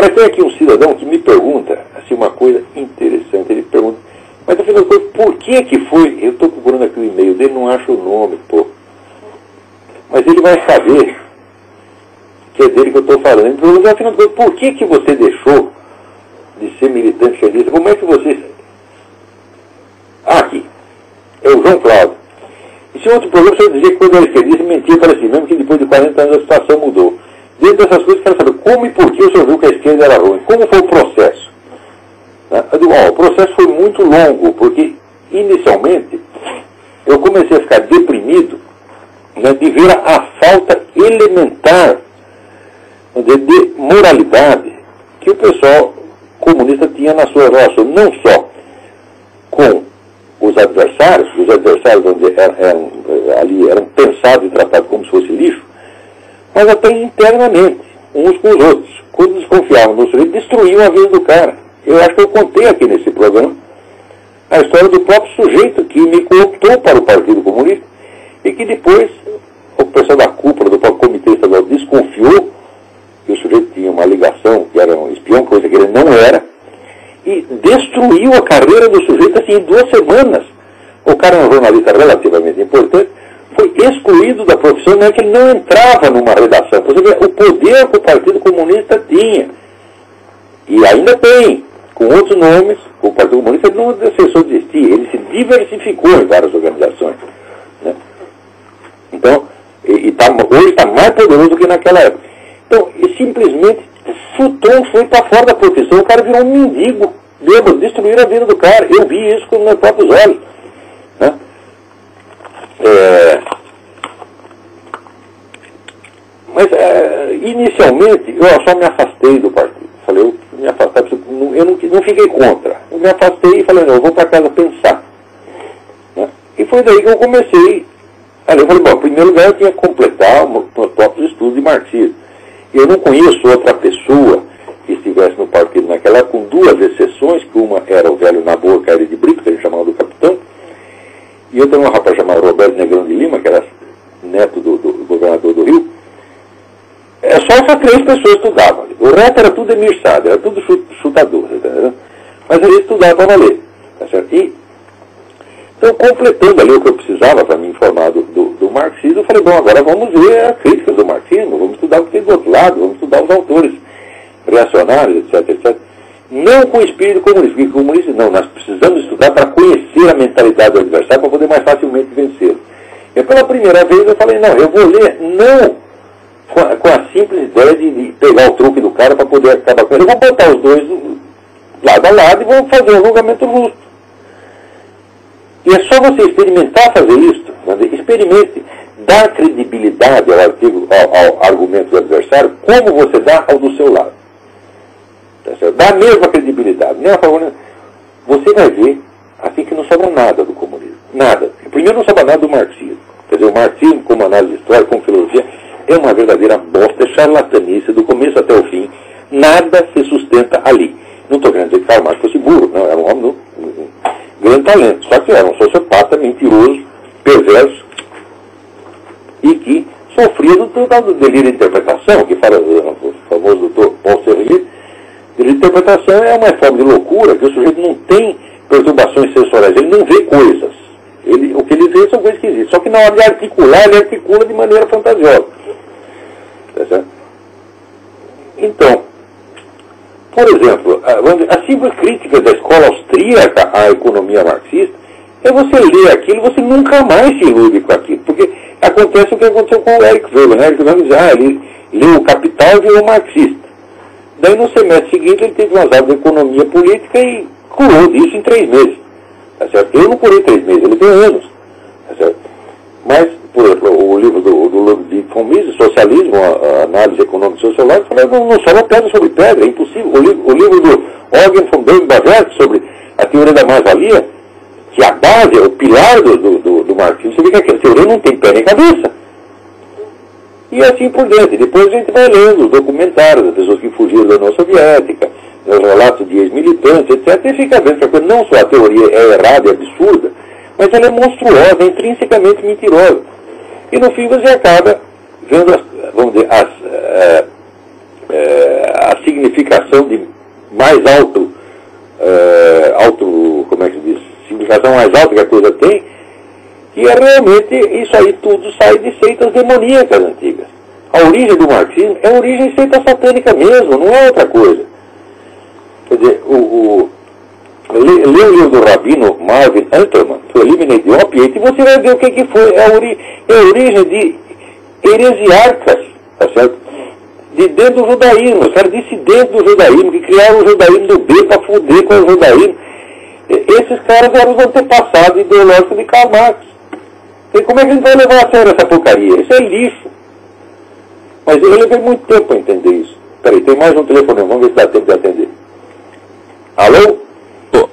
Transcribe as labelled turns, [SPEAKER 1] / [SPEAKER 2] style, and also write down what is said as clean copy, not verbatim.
[SPEAKER 1] Mas tem aqui um cidadão que me pergunta, assim, uma coisa interessante. Ele pergunta, mas afinal de contas, por que foi? Eu estou procurando aqui o e-mail dele, não acho o nome, pô. Mas ele vai saber que é dele que eu estou falando. Ele pergunta, afinal de contas, por que você deixou de ser militante xadrista? Como é que você... Ah, aqui. É o João Cláudio. Esse outro programa, o senhor dizia que quando era esquerdista, mentia para si mesmo que depois de 40 anos a situação mudou. Dentro dessas coisas, quero saber como e por que o senhor viu que a esquerda era ruim. Como foi o processo? Eu digo, o processo foi muito longo, porque inicialmente eu comecei a ficar deprimido, né, de ver a falta elementar de moralidade que o pessoal comunista tinha na sua relação, não só com os adversários onde eram pensados e tratados como se fosse lixo, mas até internamente, uns com os outros. Quando desconfiavam do sujeito, destruíam a vida do cara. Eu acho que eu contei aqui nesse programa a história do próprio sujeito que me cooptou para o Partido Comunista e que depois o pessoal da cúpula do próprio Comitê Estadual desconfiou que o sujeito tinha uma ligação, que era um espião, coisa que ele não era, e destruiu a carreira do sujeito assim em 2 semanas. O cara é um jornalista relativamente importante, foi excluído da profissão, não é que ele não entrava numa redação. Você vê o poder que o Partido Comunista tinha. E ainda tem, com outros nomes, o Partido Comunista não cessou de existir, ele se diversificou em várias organizações. Né? Então, hoje está mais poderoso do que naquela época. Então, simplesmente foi para fora da profissão, o cara virou um mendigo, destruíram a vida do cara. Eu vi isso com meus próprios olhos. Né? Mas, inicialmente, eu só me afastei do partido. Falei, eu me afastar, eu não fiquei contra. Eu me afastei e falei, não, eu vou para casa pensar. Né? E foi daí que eu comecei. Aí eu falei, bom, em primeiro lugar eu tinha que completar meus próprios estudos de marxismo. Eu não conheço outra pessoa que estivesse no partido naquela época, com 2 exceções, que uma era o velho Nabor Caire de Brito, que a gente chamava do capitão, e outra era um rapaz chamado Roberto Negrão de Lima, que era neto do governador do Rio. Só essas 3 pessoas estudavam. O resto era tudo emirsado, era tudo chutador, tá? Mas ele estudava para valer. Tá certo? Então, completando ali o que eu precisava para me informar do marxismo, eu falei, bom, agora vamos ver a crítica do marxismo, vamos estudar o que tem do outro lado, vamos estudar os autores reacionários, etc, etc. Não com o espírito comunista, porque comunista não, nós precisamos estudar para conhecer a mentalidade do adversário, para poder mais facilmente vencê-lo. E pela primeira vez eu falei, não, eu vou ler, não com a simples ideia de pegar o truque do cara para poder acabar com ele. Eu vou botar os dois lado a lado e vou fazer um julgamento justo. E é só você experimentar fazer isso, experimente dar credibilidade ao argumento do adversário, como você dá ao do seu lado. Tá certo? Dá a mesma credibilidade. Você vai ver assim que não sobra nada do comunismo. Nada. Primeiro não sobra nada do marxismo. Quer dizer, o marxismo como análise histórica, como filosofia, é uma verdadeira bosta, charlatanice, do começo até o fim. Nada se sustenta ali. Não estou querendo dizer que Karl Marx fosse burro, não, era um homem grande talento, só que era um sociopata, mentiroso, perverso, e que sofria do delírio de interpretação, que fala o famoso doutor Paul Serrier. Delírio de interpretação é uma forma de loucura, que o sujeito não tem perturbações sensoriais, ele não vê coisas. O que ele vê são coisas que existem, só que na hora de articular, ele articula de maneira fantasiosa. Tá certo? Então, por exemplo, a simples crítica da escola austríaca à economia marxista é você ler aquilo, você nunca mais se ilude com aquilo, porque acontece o que aconteceu com o Eric Weber, né? Ele leu o Capital e virou marxista. Daí no semestre seguinte ele teve umas aulas de economia política e curou disso em 3 meses. Tá certo? Eu não curei 3 meses, ele tem anos. Tá certo? Mas, por exemplo, o livro do Ludwig von Mises, Socialismo, a análise econômica e sociológica, não sobra pedra sobre pedra, é impossível. O livro do Eugen von Böhm-Bawerk sobre a teoria da mais-valia, que a base, o pilar do marxismo, você vê que aquela teoria não tem pé nem cabeça. E assim por diante. Depois a gente vai lendo os documentários das pessoas que fugiram da União Soviética, os relatos de ex-militantes, etc. E fica vendo que não só a teoria é errada e absurda, mas ela é monstruosa, é intrinsecamente mentirosa. E no fim você acaba vendo a significação de mais como é que se diz? Significação mais alta que a coisa tem, que é realmente isso aí tudo sai de seitas demoníacas antigas. A origem do marxismo é a origem de seita satânica mesmo, não é outra coisa. Quer dizer, lê o livro do Rabino Marvin Alterman, Eliminate the Opiate, e você vai ver o que foi. É a origem de heresiarcas, tá certo? De dentro do judaísmo, os caras dissidentes do judaísmo, que criaram o judaísmo do bem para foder com o judaísmo. Esses caras eram os antepassados ideológicos de Karl Marx. E como é que a gente vai levar a sério essa porcaria? Isso é lixo. Mas eu levei muito tempo para entender isso. Peraí, tem mais um telefone, vamos ver se dá tempo de atender. Alô?